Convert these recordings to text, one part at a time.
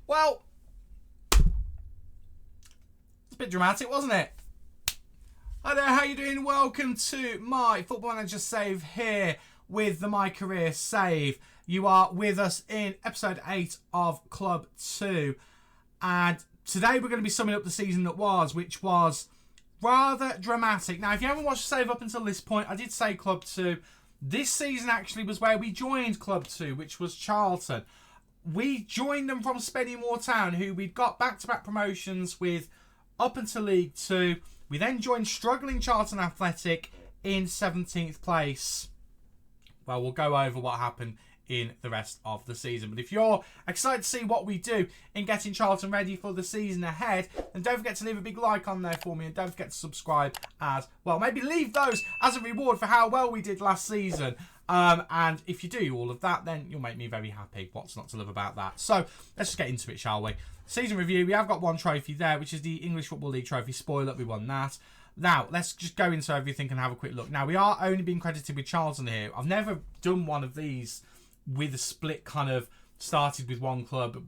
Well, it's a bit dramatic, wasn't it? Hi there, how you doing? Welcome to my Football Manager Save here with the MyCareer Save. You are with us in episode 8 of Club 2. And today we're going to be summing up the season that was, which was rather dramatic. Now, if you haven't watched the save up until this point, I did say Club 2. This season actually was where we joined Club 2, which was Charlton. We joined them from Spennymoor Town, who we'd got back-to-back promotions with up until League 2. We then joined struggling Charlton Athletic in 17th place. Well, we'll go over what happened in the rest of the season. But if you're excited to see what we do in getting Charlton ready for the season ahead, then don't forget to leave a big like on there for me, and don't forget to subscribe as well. Maybe leave those as a reward for how well we did last season. And if you do all of that, then you'll make me very happy. What's not to love about that? So let's just get into it, shall we? Season review, we have got one trophy there, which is the English Football League trophy. Spoiler, we won that. Now, let's just go into everything and have a quick look. Now, we are only being credited with Charlton here. I've never done one of these with a split kind of started with one club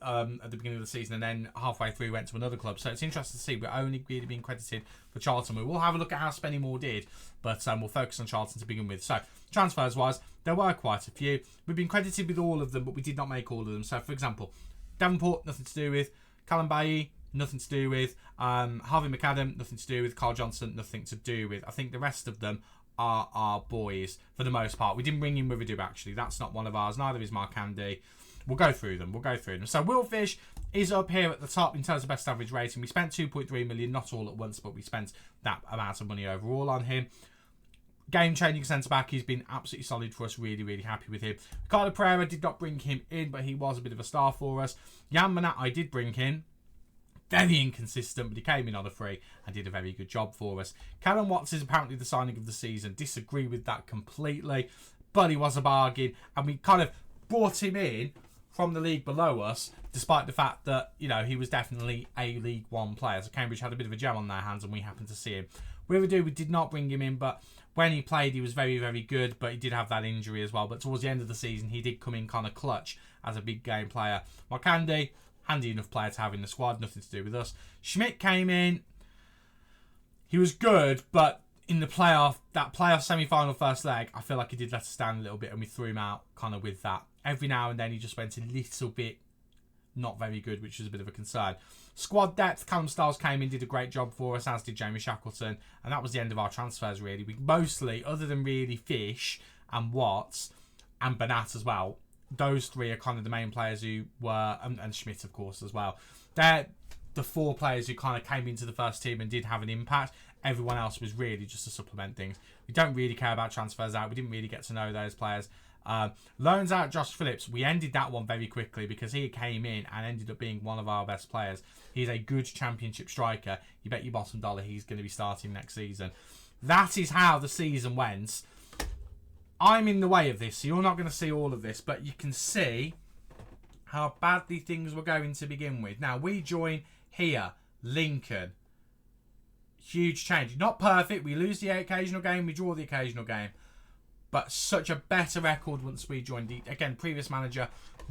at the beginning of the season and then halfway through went to another club. So it's interesting to see. We're only really being credited for Charlton. We will have a look at how Spennymoor did, but we'll focus on Charlton to begin with. So transfers-wise, there were quite a few. We've been credited with all of them, but we did not make all of them. So, for example, Devonport, nothing to do with. Callum Bailly, nothing to do with. Harvey McAdam, nothing to do with. Carl Johnson, nothing to do with. I think the rest of them are our boys for the most part. We didn't bring in Wivadu, actually. That's not one of ours. Neither is Mark Andy. We'll go through them. So Will Fish is up here at the top in terms of best average rating. We spent 2.3 million, not all at once, but we spent that amount of money overall on him. Game-changing centre-back. He's been absolutely solid for us. Really, really happy with him. Ricardo Pereira, did not bring him in, but he was a bit of a star for us. Jan Manat, I did bring in. Very inconsistent, but he came in on a free and did a very good job for us. Callum Watts is apparently the signing of the season. Disagree with that completely, but he was a bargain, and we kind of brought him in from the league below us, despite the fact that, you know, he was definitely a League One player. So Cambridge had a bit of a gem on their hands, and we happened to see him. Wivadu, we did not bring him in, but when he played, he was very, very good, but he did have that injury as well. But towards the end of the season, he did come in kind of clutch as a big game player. Mark Andy, handy enough player to have in the squad, nothing to do with us. Schmidt came in. He was good, but in the that playoff semi-final first leg, I feel like he did let us down a little bit, and we threw him out kind of with that. Every now and then he just went a little bit not very good, which was a bit of a concern. Squad depth, Callum Stiles came in, did a great job for us, as did Jamie Shackleton, and that was the end of our transfers, really. We mostly, other than really Fish and Watts and Banat as well, those three are kind of the main players who were, and Schmidt, of course, as well. They're the four players who kind of came into the first team and did have an impact. Everyone else was really just to supplement things. We don't really care about transfers out. We didn't really get to know those players. Loans out, Josh Phillips. We ended that one very quickly because he came in and ended up being one of our best players. He's a good championship striker. You bet your bottom dollar he's going to be starting next season. That is how the season went. I'm in the way of this, so you're not going to see all of this, but you can see how badly things were going to begin with. Now, we join here, Lincoln. Huge change. Not perfect. We lose the occasional game. We draw the occasional game. But such a better record once we joined. Again, previous manager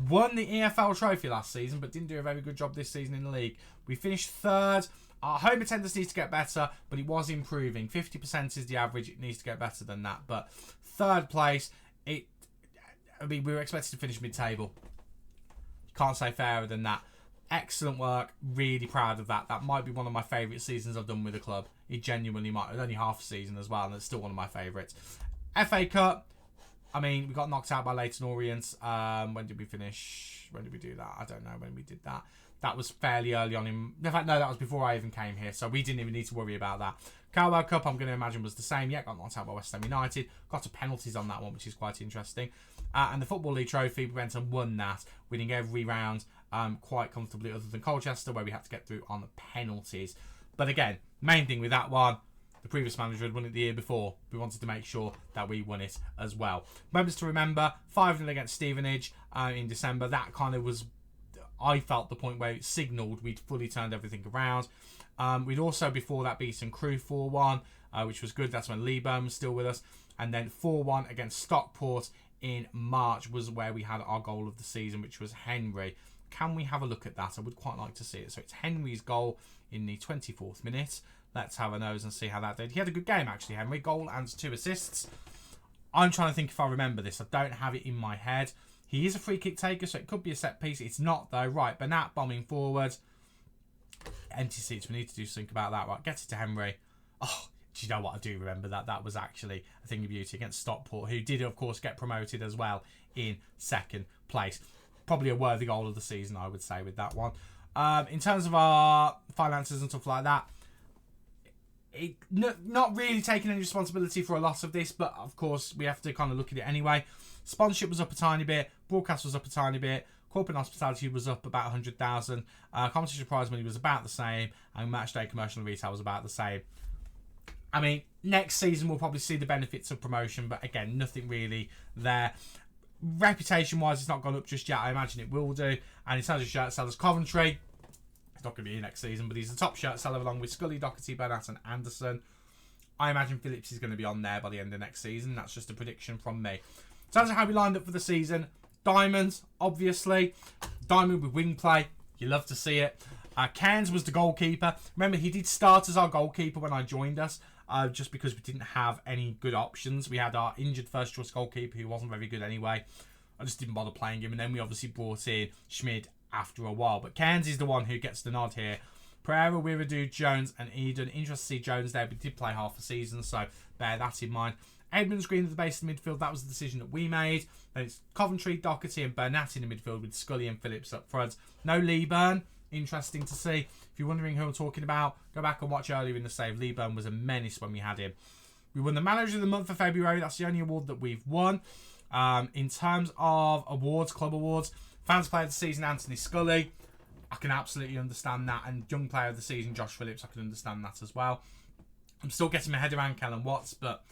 won the EFL trophy last season, but didn't do a very good job this season in the league. We finished third. Our home attendance needs to get better, but it was improving. 50% is the average. It needs to get better than that. But third place, we were expected to finish mid-table. Can't say fairer than that. Excellent work. Really proud of that. That might be one of my favourite seasons I've done with the club. It genuinely might. It's only half a season as well, and it's still one of my favourites. FA Cup. I mean, we got knocked out by Leyton Orient. When did we finish? When did we do that? I don't know when we did that. That was fairly early on. In fact, no, that was before I even came here, so we didn't even need to worry about that. Carabao Cup, I'm going to imagine, was the same. Yeah, got knocked out by West Ham United. Got to penalties on that one, which is quite interesting. And the Football League Trophy, we went and won that, winning every round quite comfortably, other than Colchester, where we had to get through on the penalties. But again, main thing with that one, the previous manager had won it the year before. We wanted to make sure that we won it as well. Moments to remember, 5-0 against Stevenage in December. That kind of was, I felt, the point where it signalled we'd fully turned everything around. We'd also, before that, beaten Crewe 4-1, which was good. That's when Lee Byrne was still with us. And then 4-1 against Stockport in March was where we had our goal of the season, which was Henry. Can we have a look at that? I would quite like to see it. So it's Henry's goal in the 24th minute. Let's have a nose and see how that did. He had a good game, actually, Henry. Goal and 2 assists. I'm trying to think if I remember this. I don't have it in my head. He is a free kick taker, so it could be a set piece. It's not, though. Right, Bernat bombing forward. Empty seats. We need to do something about that. Right, get it to Henry. Oh, do you know what? I do remember that. That was actually a thing of beauty against Stockport, who did, of course, get promoted as well in 2nd place. Probably a worthy goal of the season, I would say, with that one. In terms of our finances and stuff like that, not really taking any responsibility for a lot of this, but of course we have to kind of look at it anyway. Sponsorship was up a tiny bit, broadcast was up a tiny bit, corporate hospitality was up about 100,000, competition prize money was about the same, and match day commercial and retail was about the same. I mean, next season we'll probably see the benefits of promotion, but again, nothing really there. Reputation wise, it's not gone up just yet. I imagine it will do. And in terms of shirt sellers, Coventry, he's not going to be here next season, but he's the top shirt seller along with Scully, Doherty, Bernat and Anderson. I imagine Phillips is going to be on there by the end of next season. That's just a prediction from me. In terms of how we lined up for the season, Diamond, obviously. Diamond with wing play. You love to see it. Cairns was the goalkeeper. Remember, he did start as our goalkeeper when I joined us. Just because we didn't have any good options. We had our injured first choice goalkeeper who wasn't very good anyway. I just didn't bother playing him. And then we obviously brought in Schmid after a while. But Cairns is the one who gets the nod here. Pereira, Wiradou, Jones and Eden. Interesting to see Jones there, but he did play half a season, so bear that in mind. Edmonds Green at the base of the midfield. That was the decision that we made. Then it's Coventry, Doherty and Bernat in the midfield with Scully and Phillips up front. No Lee Byrne. Interesting to see. If you're wondering who I'm talking about, go back and watch earlier in the save. Lee Byrne was a menace when we had him. We won the Manager of the Month for February. That's the only award that we've won. In terms of awards, club awards, Fans Player of the Season, Anthony Scully. I can absolutely understand that. And Young Player of the Season, Josh Phillips. I can understand that as well. I'm still getting my head around Kellen Watts, but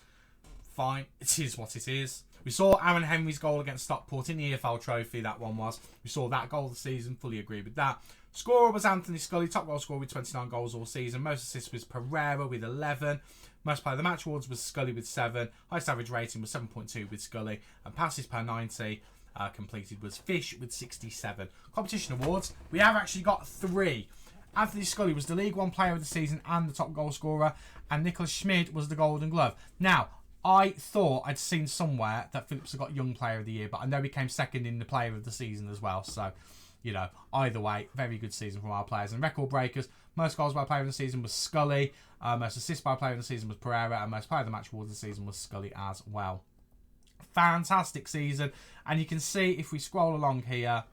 fine. It is what it is. We saw Aaron Henry's goal against Stockport in the EFL Trophy, that one was. We saw that goal of the season, fully agree with that. Scorer was Anthony Scully, top goal scorer with 29 goals all season. Most assists was Pereira with 11. Most player of the match awards was Scully with 7. Highest average rating was 7.2 with Scully. And passes per 90 completed was Fish with 67. Competition awards, we have actually got 3. Anthony Scully was the League One player of the season and the top goal scorer. And Nicholas Schmid was the Golden Glove. Now, I thought I'd seen somewhere that Phillips had got Young Player of the Year, but I know he came second in the Player of the Season as well. So, you know, either way, very good season from our players. And record breakers, most goals by player of the season was Scully. Most assists by player of the season was Pereira. And most player of the match awards of the season was Scully as well. Fantastic season. And you can see if we scroll along here,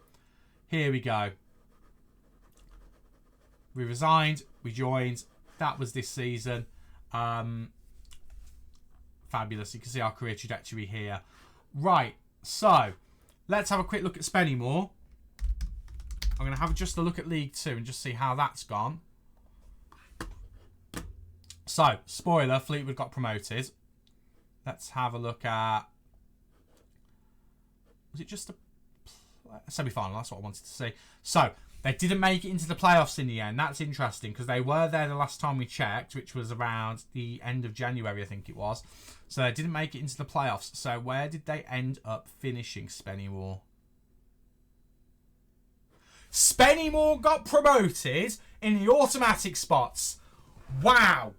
here we go. We resigned, we joined. That was this season. Fabulous. You can see our career trajectory here. Right, so let's have a quick look at Spennymoor. I'm going to have just a look at League 2 and just see how that's gone. So, spoiler, Fleetwood got promoted. Let's have a look at... Was it just a semi-final? That's what I wanted to see. So, they didn't make it into the playoffs in the end. That's interesting because they were there the last time we checked, which was around the end of January, I think it was. So they didn't make it into the playoffs. So where did they end up finishing, Spennymoor? Spennymoor got promoted in the automatic spots. Wow.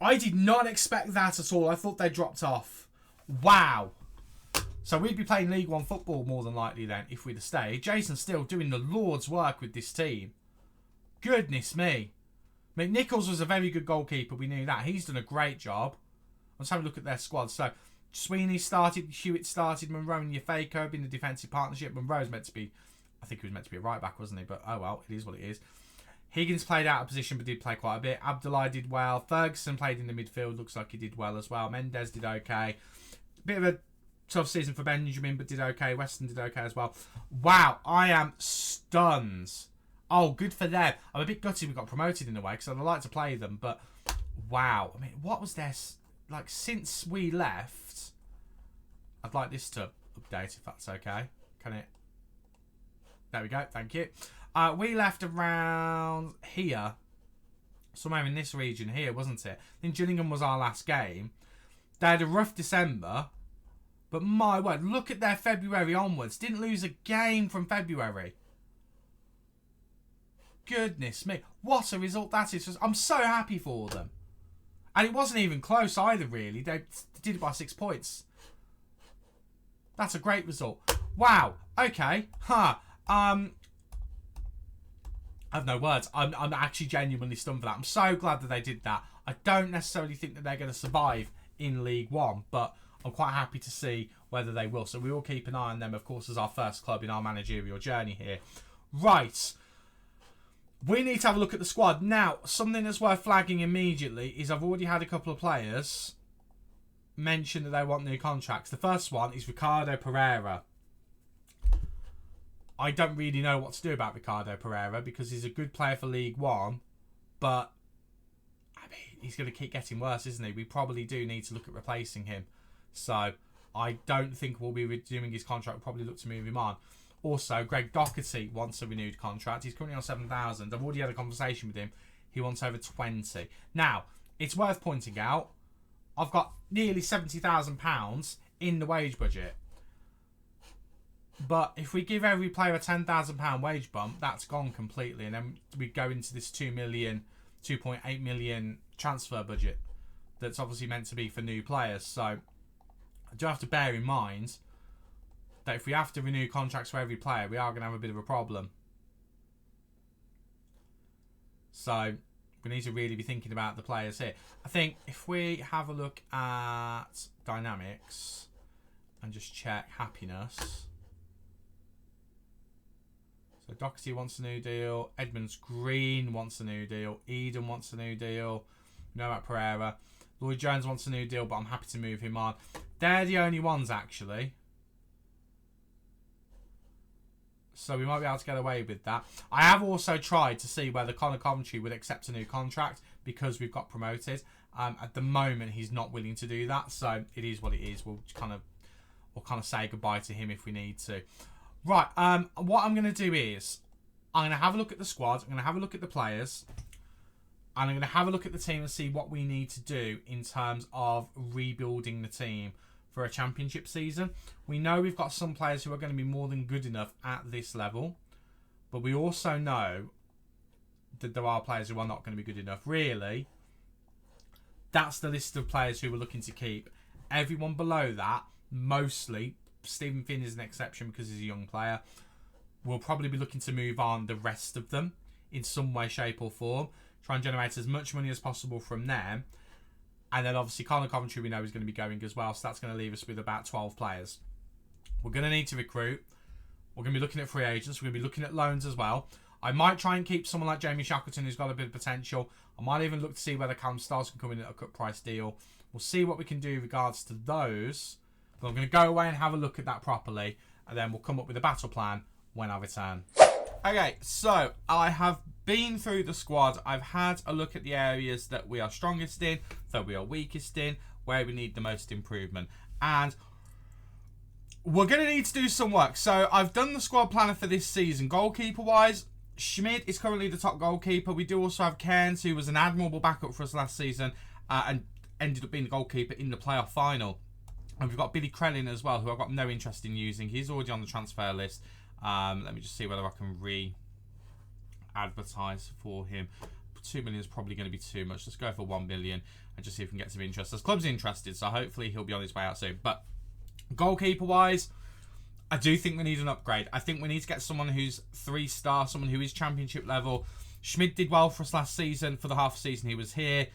I did not expect that at all. I thought they dropped off. Wow. So we'd be playing League One football more than likely then if we'd have stayed. Jason's still doing the Lord's work with this team. Goodness me. McNichols was a very good goalkeeper. We knew that. He's done a great job. Let's have a look at their squad. So Sweeney started, Hewitt started, Monroe and Yafeko in the defensive partnership. Monroe's meant to be, I think he was meant to be a right back, wasn't he? But oh well, it is what it is. Higgins played out of position but did play quite a bit. Abdullah did well. Ferguson played in the midfield. Looks like he did well as well. Mendes did okay. Bit of a tough season for Benjamin, but did okay. Weston did okay as well. Wow, I am stunned. Oh, good for them. I'm a bit gutted we got promoted in a way because I'd like to play them, but wow. I mean, what was their... Like, since we left... I'd like this to update if that's okay. Can it... There we go, thank you. We left around here. Somewhere in this region here, wasn't it? I think Gillingham was our last game. They had a rough December. But my word, look at their February onwards. Didn't lose a game from February. Goodness me. What a result that is. I'm so happy for them. And it wasn't even close either, really. They did it by 6 points. That's a great result. Wow. Okay. I have no words. I'm actually genuinely stunned for that. I'm so glad that they did that. I don't necessarily think that they're going to survive in League One, but I'm quite happy to see whether they will. So we will keep an eye on them, of course, as our first club in our managerial journey here. Right. We need to have a look at the squad. Now, something that's worth flagging immediately is I've already had a couple of players mention that they want new contracts. The first one is Ricardo Pereira. I don't really know what to do about Ricardo Pereira because he's a good player for League One, but I mean, he's going to keep getting worse, isn't he? We probably do need to look at replacing him. So I don't think we'll be renewing his contract. We'll probably look to move him on. Also, Greg Doherty wants a renewed contract. He's currently on 7,000. I've already had a conversation with him. He wants over 20. Now, it's worth pointing out, I've got nearly £70,000 in the wage budget. But if we give every player a £10,000 wage bump, that's gone completely. And then we go into this 2.8 million transfer budget that's obviously meant to be for new players. So I do have to bear in mind that if we have to renew contracts for every player, we are going to have a bit of a problem. So we need to really be thinking about the players here. I think if we have a look at dynamics and just check happiness. So Doherty wants a new deal. Edmonds Green wants a new deal. Eden wants a new deal. We know about Pereira. Lloyd Jones wants a new deal, but I'm happy to move him on. They're the only ones, actually. So we might be able to get away with that. I have also tried to see whether Connor Coventry would accept a new contract because we've got promoted. At the moment, he's not willing to do that, so it is what it is. We'll kind of say goodbye to him if we need to. Right. What I'm going to do is I'm going to have a look at the squad. I'm going to have a look at the players, and I'm going to have a look at the team and see what we need to do in terms of rebuilding the team for a championship season. We know we've got some players who are going to be more than good enough at this level, but we also know that there are players who are not going to be good enough. Really, that's the list of players who we're looking to keep. Everyone below that, mostly, Stephen Finn is an exception because he's a young player. We'll probably be looking to move on the rest of them in some way, shape or form. Try and generate as much money as possible from them. And then obviously Connor Coventry we know is going to be going as well. So that's going to leave us with about 12 players. We're going to need to recruit. We're going to be looking at free agents. We're going to be looking at loans as well. I might try and keep someone like Jamie Shackleton who's got a bit of potential. I might even look to see whether Callum Stiles can come in at a cut price deal. We'll see what we can do in regards to those. But I'm going to go away and have a look at that properly. And then we'll come up with a battle plan when I return. Okay, so I have been through the squad. I've had a look at the areas that we are strongest in, that we are weakest in, where we need the most improvement. And we're going to need to do some work. So I've done the squad planner for this season. Goalkeeper-wise, Schmidt is currently the top goalkeeper. We do also have Cairns, who was an admirable backup for us last season and ended up being the goalkeeper in the playoff final. And we've got Billy Krellin as well, who I've got no interest in using. He's already on the transfer list. Let me just see whether I can advertise for him. 2 million is probably going to be too much. Let's go for 1 million and just see if we can get some interest. The club's interested, so hopefully he'll be on his way out soon. But goalkeeper-wise, I do think we need an upgrade. I think we need to get someone who's 3-star, someone who is championship level. Schmidt did well for us last season. For the half season he was here.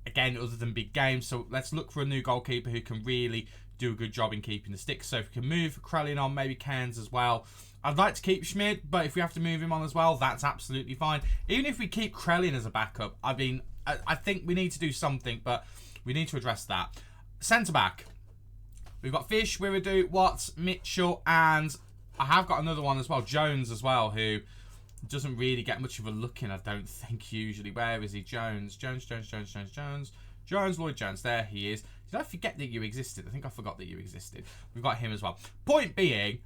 Again, other than big games. So let's look for a new goalkeeper who can really do a good job in keeping the sticks. So if we can move Krellin on, maybe Cairns as well. I'd like to keep Schmidt, but if we have to move him on as well, that's absolutely fine. Even if we keep Krellin as a backup, I mean, I think we need to do something, but we need to address that. Centre-back. We've got Fish, Wiradoo, Watts, Mitchell, and I have got another one as well, Jones as well, who doesn't really get much of a look in, I don't think, usually. Where is he? Jones, Lloyd Jones. There he is. Did I forget that you existed? I think I forgot that you existed. We've got him as well. Point being,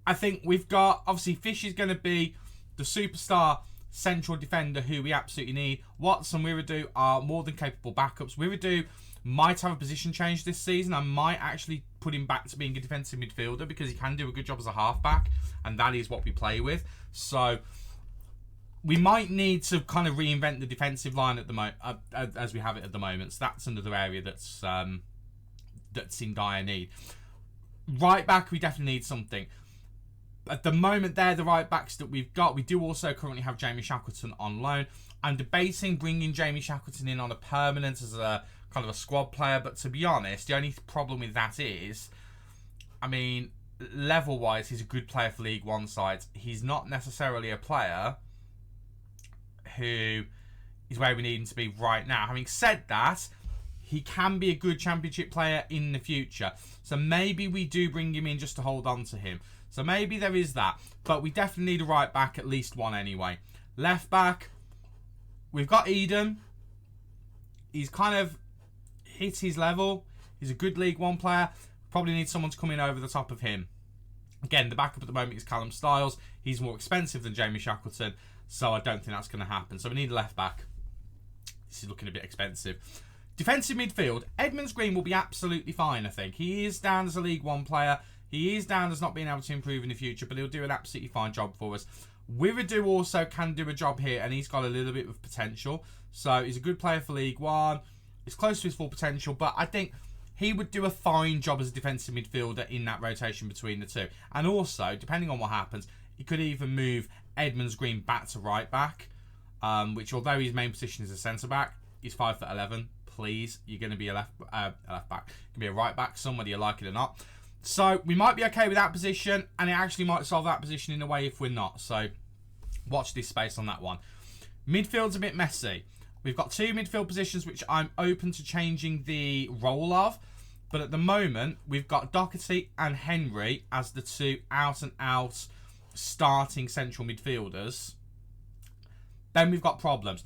I think we've got, obviously, Fish is going to be the superstar central defender who we absolutely need. Watts and Wiradoo are more than capable backups. Wiradoo might have a position change this season. I might actually put him back to being a defensive midfielder because he can do a good job as a halfback, and that is what we play with. So we might need to kind of reinvent the defensive line at the as we have it at the moment. So that's another area that's in dire need. Right back, we definitely need something. At the moment, they're the right backs that we've got. We do also currently have Jamie Shackleton on loan. I'm debating bringing Jamie Shackleton in on a permanent as a kind of a squad player, but to be honest, the only problem with that is, I mean, level-wise, he's a good player for League One sides. He's not necessarily a player who is where we need him to be right now. Having said that, he can be a good Championship player in the future. So maybe we do bring him in just to hold on to him. So maybe there is that. But we definitely need a right back, at least one anyway. Left back, we've got Eden. He's kind of hit his level. He's a good League One player. Probably need someone to come in over the top of him. Again, the backup at the moment is Callum Styles. He's more expensive than Jamie Shackleton, so I don't think that's going to happen. So we need a left back. This is looking a bit expensive. Defensive midfield, Edmonds Green will be absolutely fine, I think. He is down as a League One player. He is down as not being able to improve in the future, but he'll do an absolutely fine job for us. Wiradoo also can do a job here, and he's got a little bit of potential. So he's a good player for League One. He's close to his full potential, but I think he would do a fine job as a defensive midfielder in that rotation between the two. And also, depending on what happens, he could even move Edmonds Green back to right back, which, although his main position is a centre back, he's 5'11". Please, you're going to be a left back. You're going to be a right back, whether you like it or not. So we might be okay with that position, and it actually might solve that position in a way if we're not. So watch this space on that one. Midfield's a bit messy. We've got two midfield positions which I'm open to changing the role of. But at the moment, we've got Doherty and Henry as the two out-and-out starting central midfielders. Then we've got problems.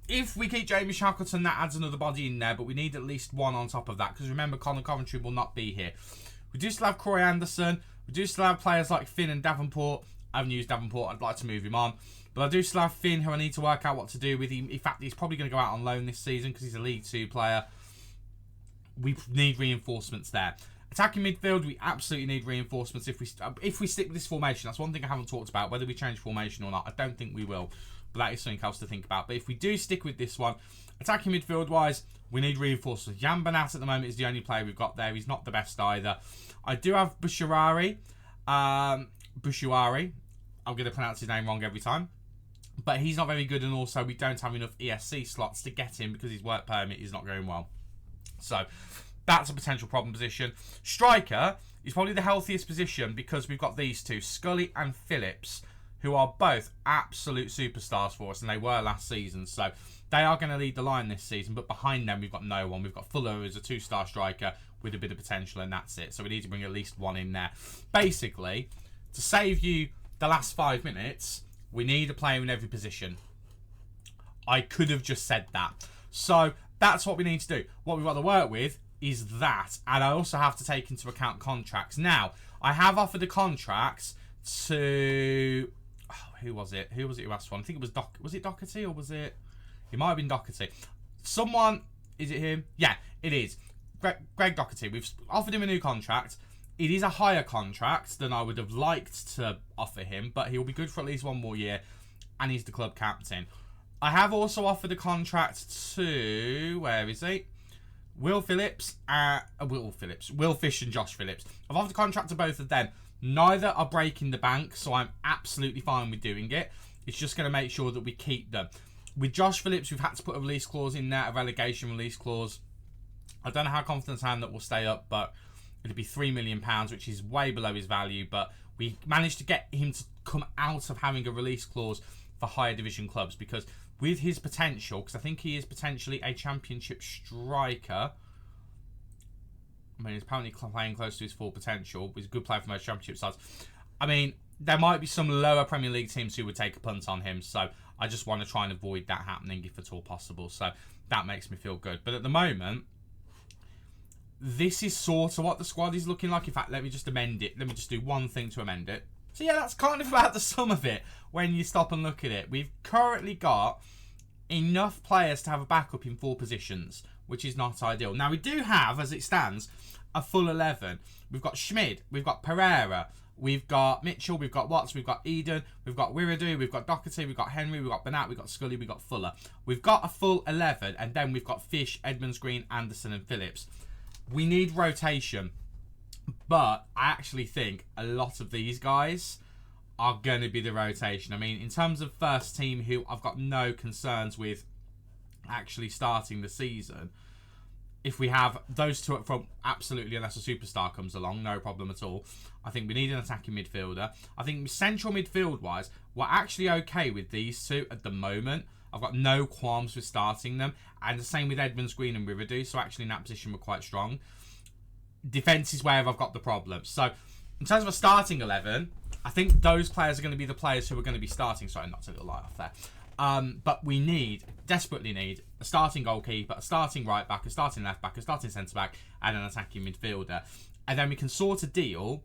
If we keep Jamie Shackleton, that adds another body in there, but we need at least one on top of that. Because remember, Conor Coventry will not be here. We do still have Croy Anderson. We do still have players like Finn and Davenport. I haven't used Davenport. I'd like to move him on. But I do still have Finn, who I need to work out what to do with him. In fact, he's probably going to go out on loan this season because he's a League 2 player. We need reinforcements there. Attacking midfield, we absolutely need reinforcements if we stick with this formation. That's one thing I haven't talked about, whether we change formation or not. I don't think we will. But that is something else to think about. But if we do stick with this one, attacking midfield-wise, we need reinforcements. Jan Banat at the moment is the only player we've got there. He's not the best either. I do have Bushuari. Bushuari. I'm going to pronounce his name wrong every time. But he's not very good, and also we don't have enough ESC slots to get him because his work permit is not going well. So that's a potential problem position. Striker is probably the healthiest position because we've got these two, Scully and Phillips, who are both absolute superstars for us, and they were last season. So they are going to lead the line this season, but behind them we've got no one. We've got Fuller, who's a 2-star striker with a bit of potential, and that's it. So we need to bring at least one in there. Basically, to save you the last 5 minutes, we need a player in every position. I could have just said that. So that's what we need to do. What we've got to work with is that, and I also have to take into account contracts. Now, I have offered a contract to... who was it? Who asked for one? I think it was Was it Doherty or was it... It might have been Doherty. Someone... Is it him? Yeah, it is. Greg Doherty. We've offered him a new contract. It is a higher contract than I would have liked to offer him, but he'll be good for at least one more year, and he's the club captain. I have also offered a contract to... Where is he? Will Fish and Josh Phillips. I've offered a contract to both of them. Neither are breaking the bank, so I'm absolutely fine with doing it. It's just going to make sure that we keep them. With Josh Phillips, we've had to put a release clause in there, a relegation release clause. I don't know how confident I am that we'll stay up, but it'll be £3 million, which is way below his value. But we managed to get him to come out of having a release clause for higher division clubs, because with his potential, because I think he is potentially a Championship striker. I mean, he's apparently playing close to his full potential. He's a good player for most Championship sides. I mean, there might be some lower Premier League teams who would take a punt on him. So I just want to try and avoid that happening if at all possible. So that makes me feel good. But at the moment, this is sort of what the squad is looking like. In fact, let me just amend it. Let me just do one thing to amend it. So yeah, that's kind of about the sum of it when you stop and look at it. We've currently got enough players to have a backup in 4 positions. which is not ideal. Now, we do have, as it stands, a full 11. We've got Schmid, we've got Pereira, we've got Mitchell, we've got Watts, we've got Eden, we've got Wiradou, we've got Doherty, we've got Henry, we've got Bernat, we've got Scully, we've got Fuller. We've got a full 11, and then we've got Fish, Edmonds, Green, Anderson, and Phillips. We need rotation, but I actually think a lot of these guys are going to be the rotation. I mean, in terms of first team, who I've got no concerns with actually starting the season, if we have those two up front, absolutely, unless a superstar comes along, no problem at all. I think we need an attacking midfielder. I think central midfield-wise, we're actually okay with these two at the moment. I've got no qualms with starting them. And the same with Edmonds, Green and Wiradou. So actually in that position, we're quite strong. Defence is where I've got the problem. So in terms of a starting 11, I think those players are going to be the players who are going to be starting. Sorry, not to get the light off there. But we desperately need a starting goalkeeper, a starting right back, a starting left back, a starting centre back, and an attacking midfielder. And then we can sort of deal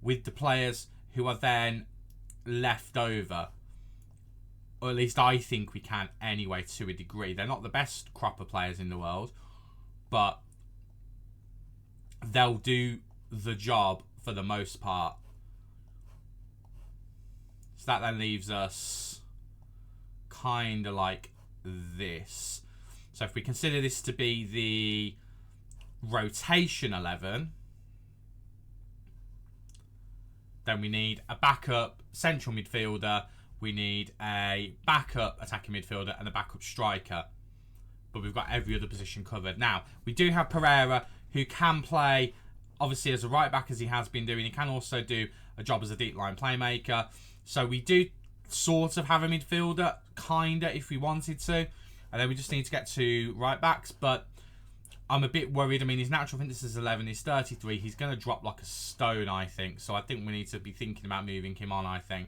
with the players who are then left over. Or at least I think we can anyway, to a degree. They're not the best crop of players in the world, but they'll do the job for the most part. So that then leaves us kind of like this. So if we consider this to be the rotation 11, then we need a backup central midfielder, we need a backup attacking midfielder and a backup striker. But we've got every other position covered. Now, we do have Pereira, who can play, obviously, as a right back, as he has been doing. He can also do a job as a deep line playmaker. So we do sort of have a midfielder, kind of, if we wanted to. And then we just need to get to right backs. But I'm a bit worried. I mean, his natural fitness is 11. He's 33. He's going to drop like a stone, I think. So I think we need to be thinking about moving him on, I think.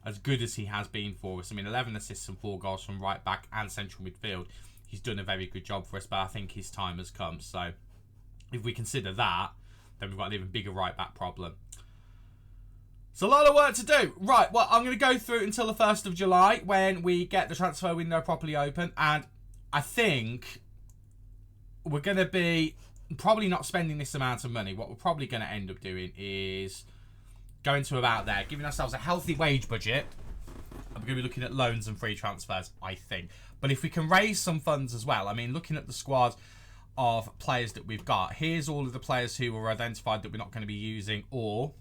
As good as he has been for us. I mean, 11 assists and 4 goals from right back and central midfield. He's done a very good job for us. But I think his time has come. So if we consider that, then we've got an even bigger right back problem. It's a lot of work to do. Right, well, I'm going to go through until the 1st of July when we get the transfer window properly open. And I think we're going to be probably not spending this amount of money. What we're probably going to end up doing is going to about there, giving ourselves a healthy wage budget. And we're going to be looking at loans and free transfers, I think. But if we can raise some funds as well, I mean, looking at the squad of players that we've got, here's all of the players who were identified that we're not going to be using or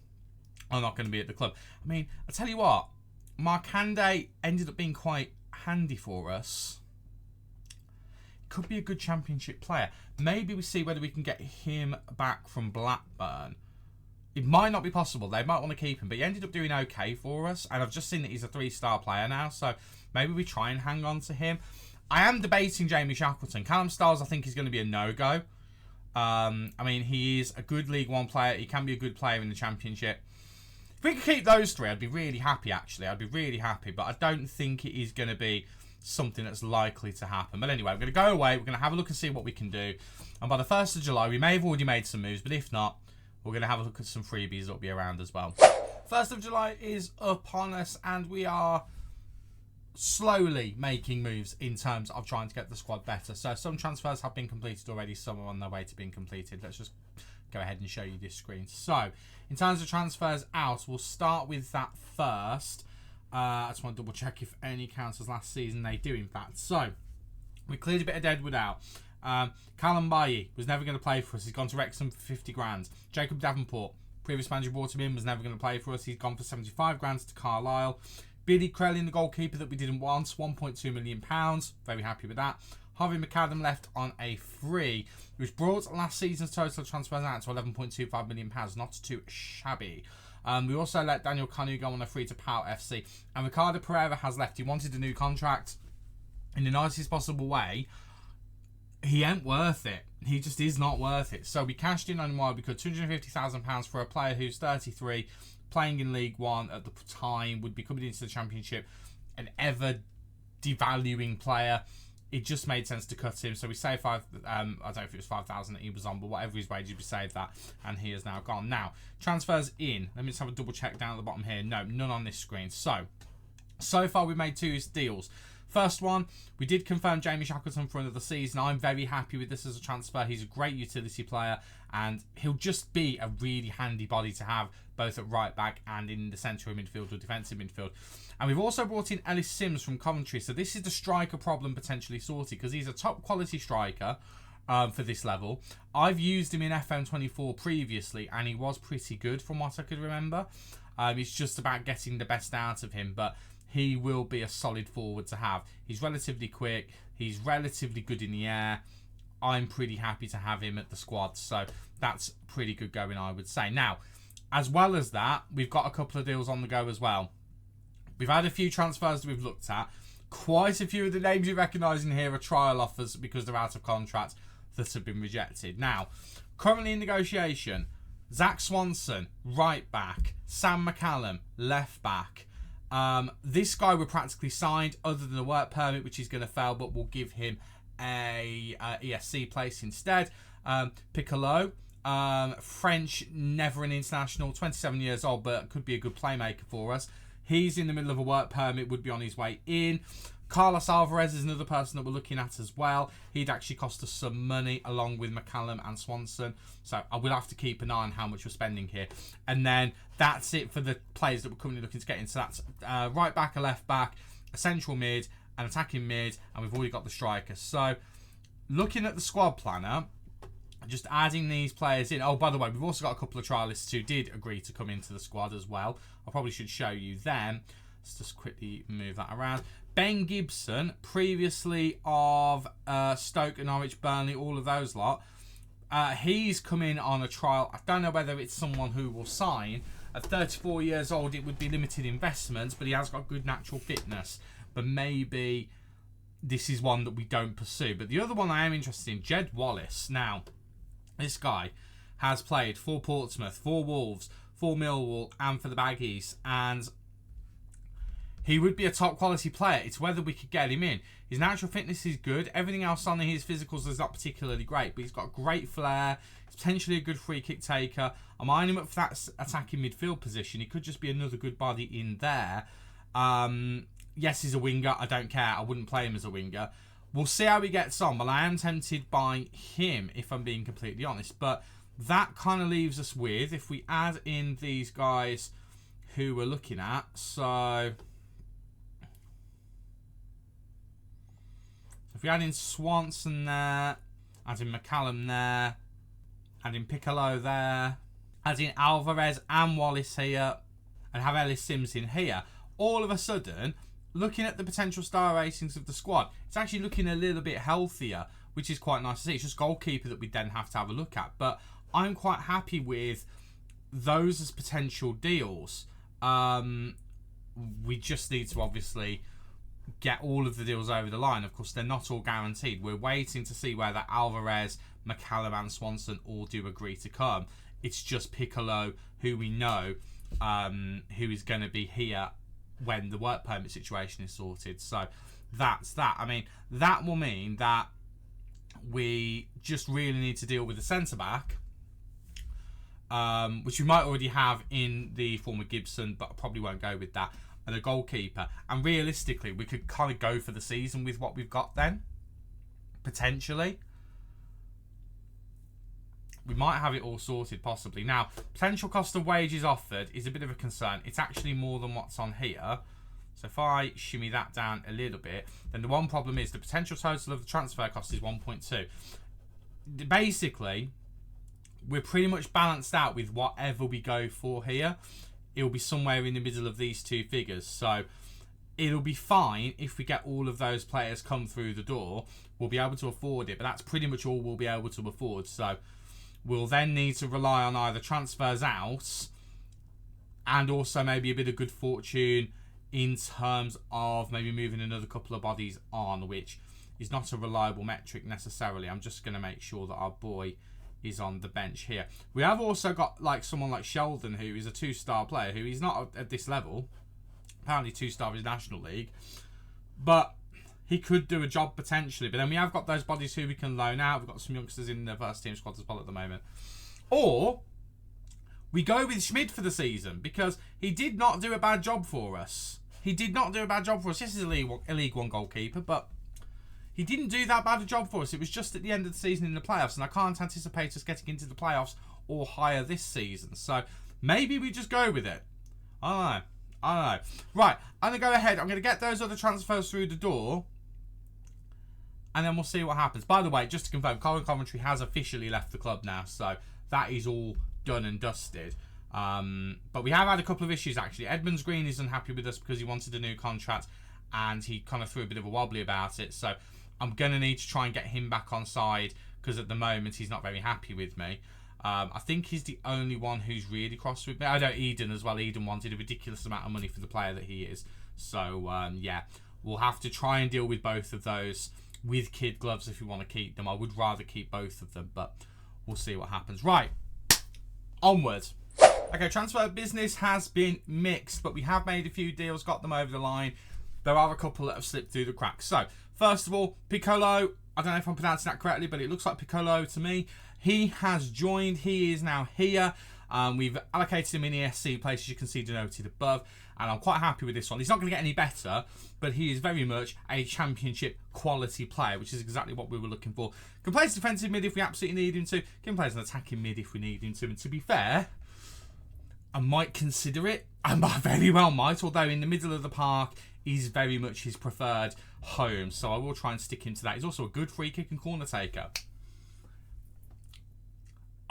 are not going to be at the club. I mean, I tell you what, Markande ended up being quite handy for us. Could be a good championship player. Maybe we see whether we can get him back from Blackburn. It might not be possible. They might want to keep him, but he ended up doing okay for us. And I've just seen that he's a 3-star player now, so maybe we try and hang on to him. I am debating Jamie Shackleton. Callum Styles, I think, is going to be a no-go. I mean, he is a good League One player. He can be a good player in the Championship. If we could keep those three, I'd be really happy, actually. I'd be really happy. But I don't think it is going to be something that's likely to happen. But anyway, we're going to go away. We're going to have a look and see what we can do. And by the 1st of July, we may have already made some moves. But if not, we're going to have a look at some freebies that'll be around as well. 1st of July is upon us. And we are slowly making moves in terms of trying to get the squad better. So some transfers have been completed already. Some are on their way to being completed. Let's just go ahead and show you this screen. So in terms of transfers out, we'll start with that first. I just want to double check if any counts as last season. They do, in fact. So we cleared a bit of deadwood out. Callum Bailly was never going to play for us. He's gone to Wrexham for 50 grand. Jacob Davenport, previous manager brought him in, was never going to play for us. He's gone for 75 grand to Carlisle. Billy Crellin, the goalkeeper that we didn't want, £1.2 million. Very happy with that. Harvey McAdam left on a free, which brought last season's total transfers out to £11.25 million. Not too shabby. We also let Daniel Kanu go on a free to Pau FC. And Ricardo Pereira has left. He wanted a new contract in the nicest possible way. He ain't worth it. He just is not worth it. So we cashed in on him while we could. £250,000 for a player who's 33, playing in League One at the time, would be coming into the Championship, an ever devaluing player. It just made sense to cut him. So we saved I don't know if it was 5,000 that he was on, but whatever his wages, we saved that, and he is now gone. Now, transfers in. Let me just have a double check down at the bottom here. No, none on this screen. So far we've made 2 deals. First one, we did confirm Jamie Shackleton for another season. I'm very happy with this as a transfer. He's a great utility player, and he'll just be a really handy body to have both at right back and in the centre of midfield or defensive midfield. And we've also brought in Ellis Sims from Coventry. So this is the striker problem potentially sorted, because he's a top quality striker for this level. I've used him in FM24 previously, and he was pretty good from what I could remember. It's just about getting the best out of him, but he will be a solid forward to have. He's relatively quick. He's relatively good in the air. I'm pretty happy to have him at the squad. So that's pretty good going, I would say. Now, as well as that, we've got a couple of deals on the go as well. We've had a few transfers that we've looked at. Quite a few of the names you recognise in here are trial offers because they're out of contract that have been rejected. Now, currently in negotiation, Zach Swanson, right back. Sam McCallum, left back. This guy we're practically signed other than a work permit, which is going to fail, but we'll give him a ESC place instead. Piccolo, French, never an international, 27 years old, but could be a good playmaker for us. He's in the middle of a work permit, would be on his way in. Carlos Alvarez is another person that we're looking at as well. He'd actually cost us some money along with McCallum and Swanson. So I will have to keep an eye on how much we're spending here. And then that's it for the players that we're currently looking to get in. So that's right back, a left back, a central mid, an attacking mid, and we've already got the striker. So looking at the squad planner, just adding these players in. Oh, by the way, we've also got a couple of trialists who did agree to come into the squad as well. I probably should show you them. Let's just quickly move that around. Ben Gibson, previously of Stoke and Norwich, Burnley, all of those lot. He's come in on a trial. I don't know whether it's someone who will sign. At 34 years old, it would be limited investments, but he has got good natural fitness. But maybe this is one that we don't pursue. But the other one I am interested in, Jed Wallace. Now, this guy has played for Portsmouth, for Wolves, for Millwall, and for the Baggies. And he would be a top quality player. It's whether we could get him in. His natural fitness is good. Everything else on his physicals is not particularly great, but he's got great flair. He's potentially a good free kick taker. I'm eyeing him up for that attacking midfield position. He could just be another good body in there. Yes, he's a winger. I don't care. I wouldn't play him as a winger. We'll see how he gets on. Well, I am tempted by him, if I'm being completely honest. But that kind of leaves us with, if we add in these guys who we're looking at. So if we add in Swanson there, add in McCallum there, add in Piccolo there, add in Alvarez and Wallace here, and have Ellis Sims in here, all of a sudden, looking at the potential star ratings of the squad, it's actually looking a little bit healthier, which is quite nice to see. It's just goalkeeper that we then have to have a look at. But I'm quite happy with those as potential deals. We just need to obviously get all of the deals over the line. Of course, they're not all guaranteed. We're waiting to see whether Alvarez, McCallum and Swanson all do agree to come. It's just Piccolo, who we know, who is going to be here when the work permit situation is sorted. So that's that. I mean, that will mean that we just really need to deal with the centre-back, which we might already have in the form of Gibson, but I probably won't go with that, and a goalkeeper. And realistically, we could kind of go for the season with what we've got then, potentially. We might have it all sorted, possibly. Now, potential cost of wages offered is a bit of a concern. It's actually more than what's on here. So if I shimmy that down a little bit, then the one problem is the potential total of the transfer cost is 1.2. Basically, we're pretty much balanced out with whatever we go for here. It'll be somewhere in the middle of these two figures. So it'll be fine if we get all of those players come through the door. We'll be able to afford it, but that's pretty much all we'll be able to afford. So we'll then need to rely on either transfers out and also maybe a bit of good fortune in terms of maybe moving another couple of bodies on, which is not a reliable metric necessarily. I'm just going to make sure that our boy is on the bench here. We have also got like someone like Sheldon, who is a 2-star player, who is not at this level. Apparently 2-star is National League. But he could do a job potentially. But then we have got those bodies who we can loan out. We've got some youngsters in the first team squad as well at the moment. Or we go with Schmid for the season, because he did not do a bad job for us. he did not do a bad job for us. Yes, he's a League One goalkeeper, but he didn't do that bad a job for us. It was just at the end of the season in the playoffs, and I can't anticipate us getting into the playoffs or higher this season. So maybe we just go with it. I don't know. Right, I'm going to go ahead. I'm going to get those other transfers through the door, and then we'll see what happens. By the way, just to confirm, Colin Coventry has officially left the club now, so that is all done and dusted. But we have had a couple of issues, actually. Edmonds Green is unhappy with us because he wanted a new contract, and he kind of threw a bit of a wobbly about it. So I'm going to need to try and get him back on side, because at the moment he's not very happy with me. I think he's the only one who's really cross with me. I know Eden as well. Eden wanted a ridiculous amount of money for the player that he is. So, yeah, we'll have to try and deal with both of those with kid gloves if we want to keep them. I would rather keep both of them, but we'll see what happens. Right, onwards. Okay, transfer business has been mixed, but we have made a few deals, got them over the line. There are a couple that have slipped through the cracks. So, first of all, Piccolo. I don't know if I'm pronouncing that correctly, but it looks like Piccolo to me. He has joined. He is now here. We've allocated him in the SC place, as you can see denoted above, and I'm quite happy with this one. He's not going to get any better, but he is very much a championship quality player, which is exactly what we were looking for. Can play as defensive mid if we absolutely need him to. Can play as an attacking mid if we need him to. And to be fair, I might consider it. I very well might, although in the middle of the park is very much his preferred home. So I will try and stick him to that. He's also a good free kick and corner taker.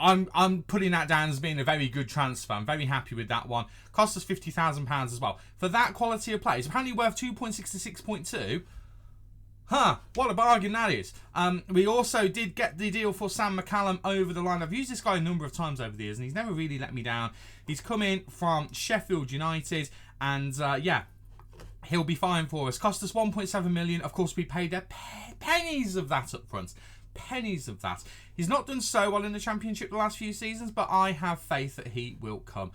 I'm putting that down as being a very good transfer. I'm very happy with that one. Cost us £50,000 as well. For that quality of play, it's apparently worth 2.6 to 6.2. Huh, what a bargain that is. We also did get the deal for Sam McCallum over the line. I've used this guy a number of times over the years, and he's never really let me down. He's come in from Sheffield United, and yeah, he'll be fine for us. Cost us 1.7 million. Of course, we paid pennies of that up front. Pennies of that. He's not done so well in the Championship the last few seasons, but I have faith that he will come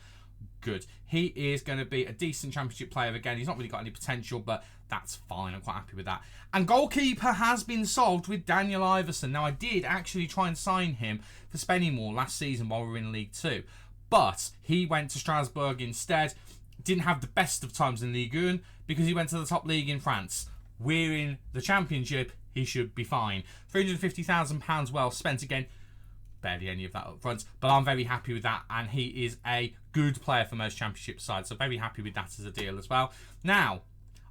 good. He is going to be a decent Championship player again. He's not really got any potential, but that's fine. I'm quite happy with that. And goalkeeper has been solved with Daniel Iverson. Now, I did actually try and sign him for Spennymoor last season while we were in League 2, but he went to Strasbourg instead. Didn't have the best of times in Ligue 1 because he went to the top league in France. We're in the Championship. He should be fine. £350,000 well spent again. Barely any of that up front, but I'm very happy with that, and he is a good player for most Championship sides, so very happy with that as a deal as well. Now,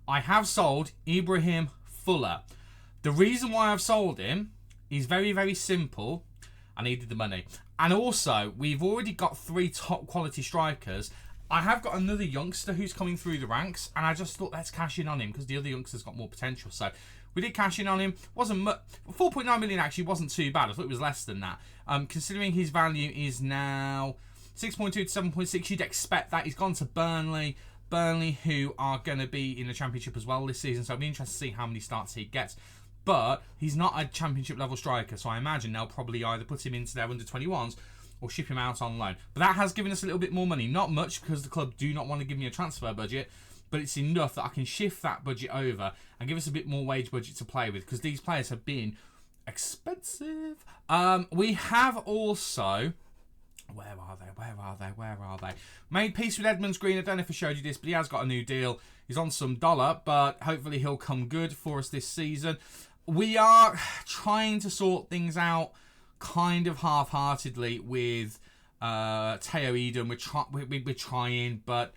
I have sold Ibrahim Fuller. The reason why I've sold him is very, very simple. I needed the money. And also, we've already got 3 top quality strikers. I have got another youngster who's coming through the ranks, and I just thought, let's cash in on him because the other youngster's got more potential. So we did cash in on him. Wasn't much. 4.9 million actually wasn't too bad. I thought it was less than that. Considering his value is now 6.2 to 7.6, you'd expect that. He's gone to Burnley. Burnley, who are going to be in the Championship as well this season, so I'll be interested to see how many starts he gets. But he's not a Championship level striker, so I imagine they'll probably either put him into their under-21s or ship him out on loan. But that has given us a little bit more money. Not much, because the club do not want to give me a transfer budget, but it's enough that I can shift that budget over and give us a bit more wage budget to play with, because these players have been expensive. We have also... Where are they? Made peace with Edmonds Green. I don't know if I showed you this, but he has got a new deal. He's on some dollar, but hopefully he'll come good for us this season. We are trying to sort things out kind of half-heartedly with Teo Eden. We're trying, but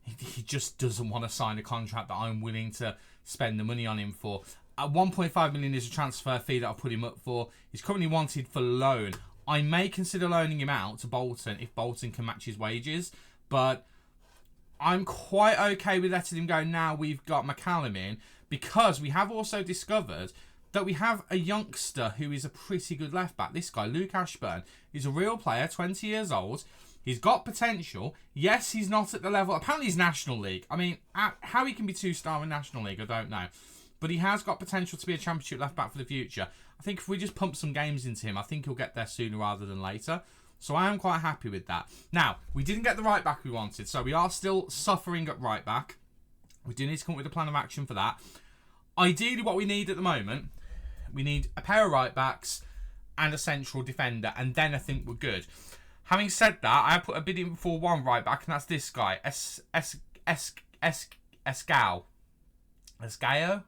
he just doesn't want to sign a contract that I'm willing to spend the money on him for. 1.5 million is a transfer fee that I've put him up for. He's currently wanted for loan. I may consider loaning him out to Bolton if Bolton can match his wages, but I'm quite okay with letting him go now we've got McCallum in, because we have also discovered that we have a youngster who is a pretty good left-back. This guy, Luke Ashburn, is a real player, 20 years old. He's got potential. Yes, he's not at the level... Apparently he's National League. I mean, how he can be 2-star in National League, I don't know. But he has got potential to be a Championship left-back for the future. I think if we just pump some games into him, I think he'll get there sooner rather than later. So I am quite happy with that. Now, we didn't get the right-back we wanted, so we are still suffering at right-back. We do need to come up with a plan of action for that. Ideally, what we need at the moment, we need a pair of right-backs and a central defender, and then I think we're good. Having said that, I have put a bid in for one right-back, and that's this guy, Escao. Escao?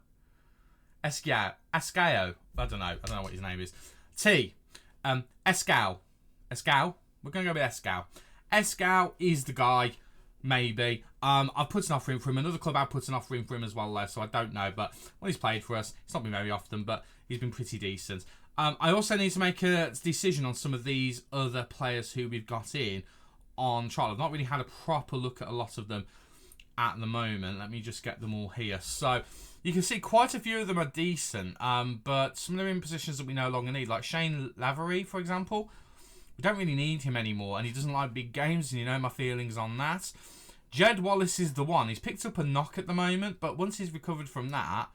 Escao. I don't know what his name is. T. Escao. Escao? We're going to go with Escao. Escao is the guy, maybe. I've put an offer in for him. Another club I've put an offer in for him as well, though, so I don't know. But when he's played for us, it's not been very often, but he's been pretty decent. I also need to make a decision on some of these other players who we've got in on trial. I've not really had a proper look at a lot of them at the moment. Let me just get them all here. So you can see quite a few of them are decent, but some of them are in positions that we no longer need. Like Shane Lavery, for example. We don't really need him anymore, and he doesn't like big games, and you know my feelings on that. Jed Wallace is the one. He's picked up a knock at the moment, but once he's recovered from that,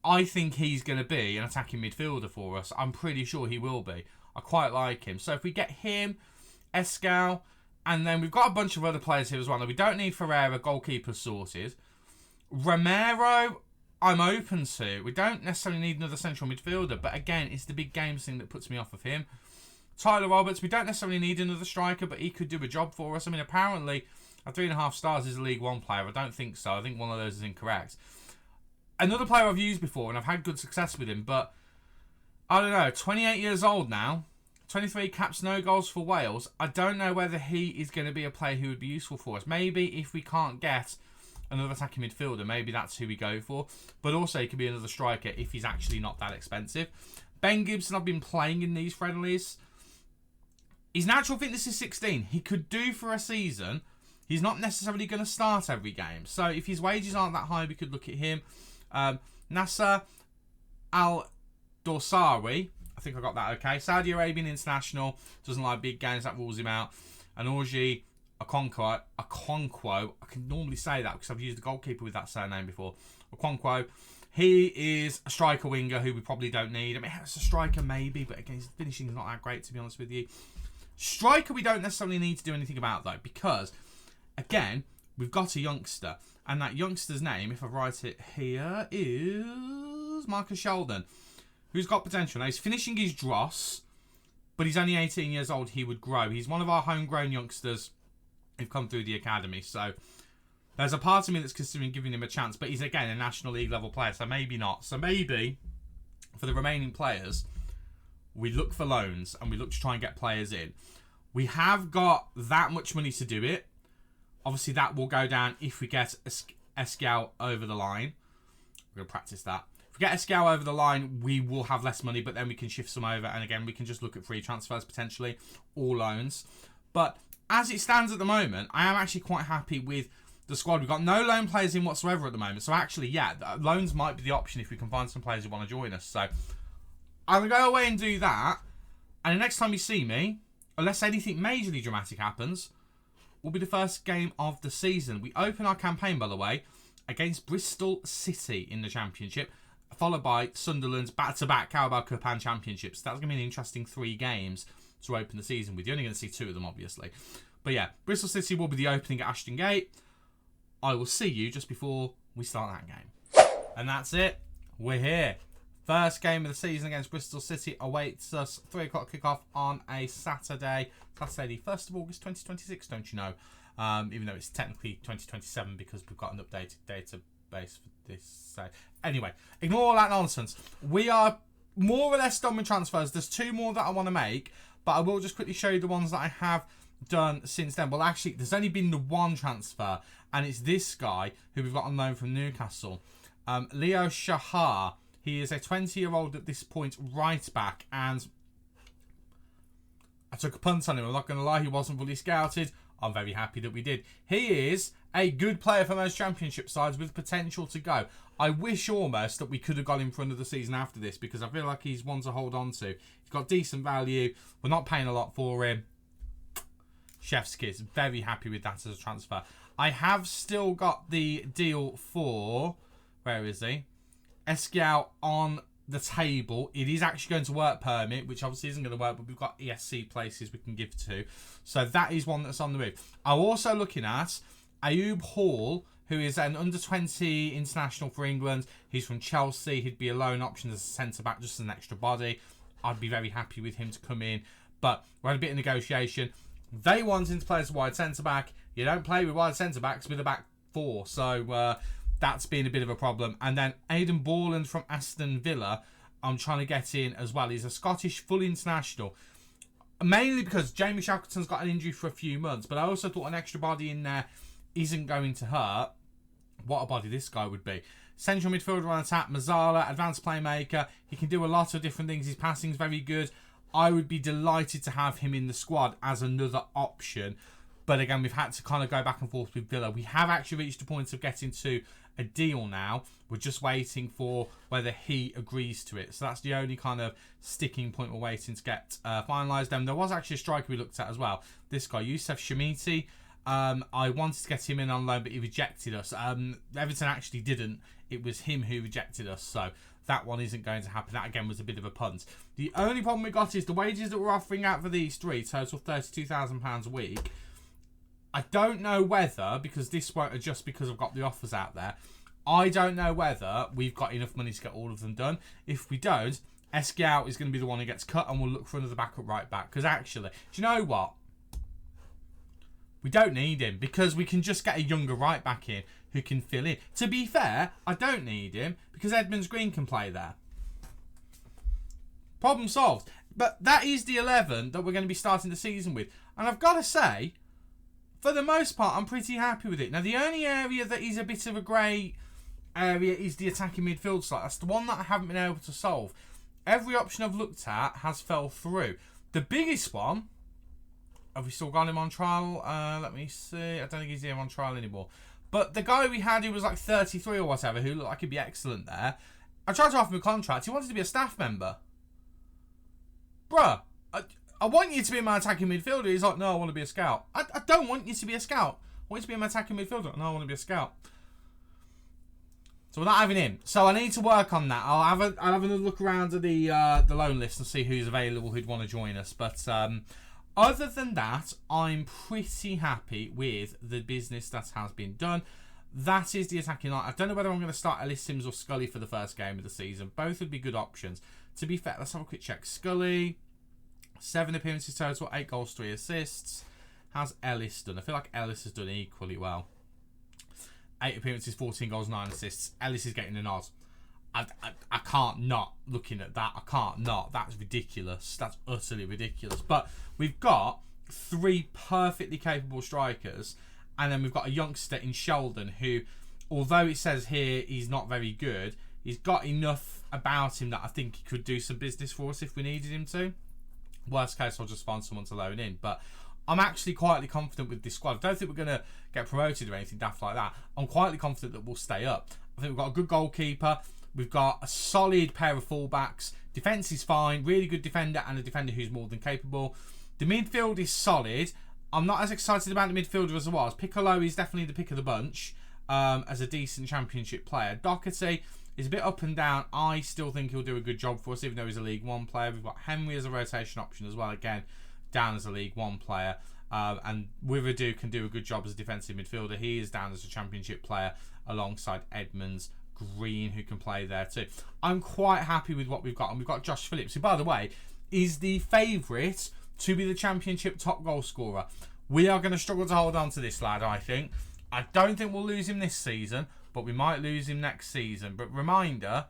I think he's going to be an attacking midfielder for us. I'm pretty sure he will be. I quite like him. So if we get him, Escal, and then we've got a bunch of other players here as well. Now, we don't need Ferreira, goalkeeper sorted. Romero, I'm open to. We don't necessarily need another central midfielder, but again, it's the big games thing that puts me off of him. Tyler Roberts, we don't necessarily need another striker, but he could do a job for us. I mean, apparently, a 3.5 stars is a League One player. I don't think so. I think one of those is incorrect. Another player I've used before, and I've had good success with him, but I don't know, 28 years old now, 23 caps, no goals for Wales. I don't know whether he is going to be a player who would be useful for us. Maybe if we can't get another attacking midfielder, maybe that's who we go for. But also, he could be another striker if he's actually not that expensive. Ben Gibson, I've been playing in these friendlies. His natural fitness is 16. He could do for a season. He's not necessarily going to start every game. So if his wages aren't that high, we could look at him. Nasser Al-Dorsari, I think I got that okay. Saudi Arabian international, doesn't like big games, that rules him out. And Orji Okonkwo, I can normally say that because I've used a goalkeeper with that surname before. Okonkwo, he is a striker winger who we probably don't need. I mean, it's a striker maybe, but again, his finishing is not that great, to be honest with you. Striker we don't necessarily need to do anything about, though, because, again, we've got a youngster. And that youngster's name, if I write it here, is Marcus Sheldon, who's got potential. Now, he's finishing his dross, but he's only 18 years old. He would grow. He's one of our homegrown youngsters who've come through the academy. So there's a part of me that's considering giving him a chance, but he's, again, a National League level player, so maybe not. So maybe, for the remaining players, we look for loans and we look to try and get players in. We have got that much money to do it. Obviously, that will go down if we get Escal over the line. We're going to practice that. If we get Escal over the line, we will have less money, but then we can shift some over. And again, we can just look at free transfers potentially, or loans. But as it stands at the moment, I am actually quite happy with the squad. We've got no loan players in whatsoever at the moment. So actually, yeah, loans might be the option if we can find some players who want to join us. So I'm going to go away and do that. And the next time you see me, unless anything majorly dramatic happens, will be the first game of the season. We open our campaign, by the way, against Bristol City in the Championship, followed by Sunderland's back-to-back Carabao Cup and Championships. That's going to be an interesting 3 games to open the season with. You're only going to see 2 of them, obviously. But yeah, Bristol City will be the opening at Ashton Gate. I will see you just before we start that game. And that's it. We're here. First game of the season against Bristol City awaits us. 3 o'clock kickoff on a Saturday. Saturday, the 1st of August 2026, don't you know? Even though it's technically 2027 because we've got an updated database for this. So anyway, ignore all that nonsense. We are more or less done with transfers. There's 2 more that I want to make, but I will just quickly show you the ones that I have done since then. Well, actually, there's only been the 1 transfer, and it's this guy who we've got on loan from Newcastle. Leo Shahar. He is a 20-year-old at this point right back, and I took a punt on him. I'm not going to lie, he wasn't fully scouted. I'm very happy that we did. He is a good player for most championship sides with potential to go. I wish almost that we could have got him for another season after this because I feel like he's one to hold on to. He's got decent value. We're not paying a lot for him. Chef's kiss. Very happy with that as a transfer. I have still got the deal for... Where is he? Escal on the table. It is actually going to work permit, which obviously isn't going to work, but we've got ESC places we can give to. So that is one that's on the move. I'm also looking at Ayoub Hall, who is an under-20 international for England. He's from Chelsea. He'd be a loan option as a centre-back, just as an extra body. I'd be very happy with him to come in. But we're had a bit of negotiation. They want him to play as a wide centre-back. You don't play with wide centre-backs with a back 4. So that's been a bit of a problem. And then Aidan Borland from Aston Villa, I'm trying to get in as well. He's a Scottish full international. Mainly because Jamie Shackleton's got an injury for a few months. But I also thought an extra body in there isn't going to hurt. What a body this guy would be. Central midfielder on attack, Mazzala, advanced playmaker. He can do a lot of different things. His passing's very good. I would be delighted to have him in the squad as another option. But again, we've had to kind of go back and forth with Villa. We have actually reached the point of getting to a deal now. We're just waiting for whether he agrees to it. So that's the only kind of sticking point we're waiting to get finalised. Then there was actually a striker we looked at as well. This guy, Youssef Shamiti. I wanted to get him in on loan, but he rejected us. Everton actually didn't. It was him who rejected us. So that one isn't going to happen. That, again, was a bit of a punt. The only problem we got is the wages that we're offering out for these three total £32,000 a week. I don't know whether, because this won't adjust because I've got the offers out there, I don't know whether we've got enough money to get all of them done. If we don't, Esquiao is going to be the one who gets cut, and we'll look for another backup right back. Because actually, do you know what? We don't need him, because we can just get a younger right back in who can fill in. To be fair, I don't need him because Edmonds Green can play there. Problem solved. But that is the 11 that we're going to be starting the season with. And I've got to say, for the most part, I'm pretty happy with it. Now, the only area that is a bit of a grey area is the attacking midfield slot. That's the one that I haven't been able to solve. Every option I've looked at has fell through. The biggest one, have we still got him on trial? Let me see. I don't think he's here on trial anymore. But the guy we had who was like 33 or whatever, who looked like he'd be excellent there, I tried to offer him a contract. He wanted to be a staff member. Bruh, I want you to be my attacking midfielder. He's like, no, I want to be a scout. I don't want you to be a scout. I want you to be my attacking midfielder. No, I want to be a scout. So we're not having him. So I need to work on that. I'll have another look around at the loan list and see who's available, who'd want to join us. But other than that, I'm pretty happy with the business that has been done. That is the attacking line. I don't know whether I'm going to start Ellis Sims or Scully for the first game of the season. Both would be good options. To be fair, let's have a quick check. Scully, 7 appearances total, 8 goals, 3 assists. How's Ellis done? I feel like Ellis has done equally well. 8 appearances, 14 goals, 9 assists. Ellis is getting a nod. I can't not, looking at that. I can't not. That's ridiculous. That's utterly ridiculous. But we've got 3 perfectly capable strikers. And then we've got a youngster in Sheldon who, although it says here he's not very good, he's got enough about him that I think he could do some business for us if we needed him to. Worst case, I'll just find someone to loan in. But I'm actually quietly confident with this squad. I don't think we're going to get promoted or anything daft like that. I'm quietly confident that we'll stay up. I think we've got a good goalkeeper. We've got a solid pair of fullbacks. Defence is fine. Really good defender and a defender who's more than capable. The midfield is solid. I'm not as excited about the midfielder as I was. Piccolo is definitely the pick of the bunch as a decent championship player. Doherty is a bit up and down. I still think he'll do a good job for us, even though he's a League One player. We've got Henry as a rotation option as well. Again, down as a League One player. And Wivedu can do a good job as a defensive midfielder. He is down as a championship player alongside Edmonds Green, who can play there too. I'm quite happy with what we've got. And we've got Josh Phillips, who, by the way, is the favourite to be the championship top goal scorer. We are going to struggle to hold on to this lad, I think. I don't think we'll lose him this season, but we might lose him next season. But reminder,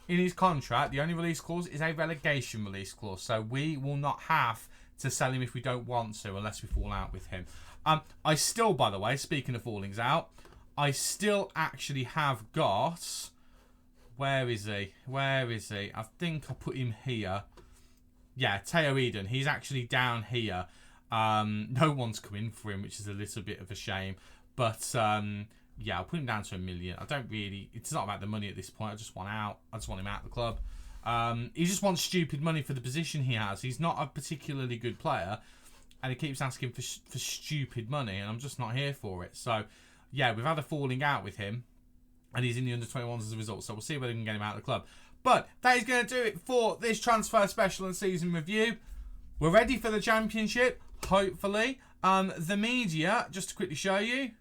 in his contract, the only release clause is a relegation release clause. So we will not have to sell him if we don't want to, unless we fall out with him. I still, by the way, speaking of fallings out, I still actually have got... Where is he? Where is he? I think I put him here. Yeah, Teo Eden. He's actually down here. No one's come in for him, which is a little bit of a shame. But, yeah, I'll put him down to 1 million. I don't really... It's not about the money at this point. I just want out. I just want him out of the club. He just wants stupid money for the position he has. He's not a particularly good player. And he keeps asking for stupid money. And I'm just not here for it. So, yeah, we've had a falling out with him. And he's in the under-21s as a result. So we'll see whether we can get him out of the club. But that is going to do it for this transfer special and season review. We're ready for the championship, hopefully. The media, just to quickly show you,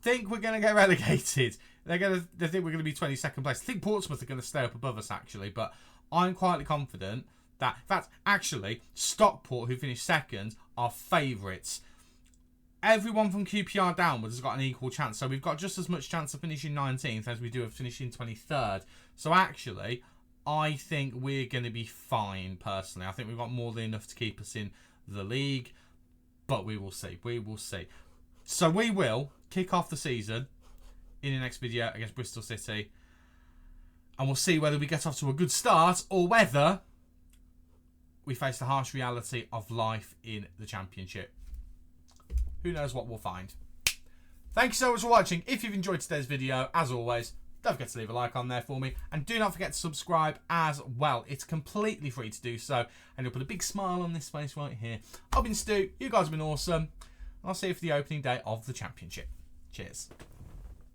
think we're going to get relegated. They think we're going to be 22nd place. I think Portsmouth are going to stay up above us, actually. But I'm quietly confident that, in fact, actually, Stockport, who finished second, are favourites. everyone from QPR downwards has got an equal chance. So we've got just as much chance of finishing 19th as we do of finishing 23rd. So actually, I think we're going to be fine, personally. I think we've got more than enough to keep us in the league. But we will see. We will see. So we will kick off the season in the next video against Bristol City. And we'll see whether we get off to a good start or whether we face the harsh reality of life in the Championship. Who knows what we'll find. Thank you so much for watching. If you've enjoyed today's video, as always, don't forget to leave a like on there for me. And do not forget to subscribe as well. It's completely free to do so. And you'll put a big smile on this face right here. I've been Stu. You guys have been awesome. I'll see you for the opening day of the Championship. Cheers.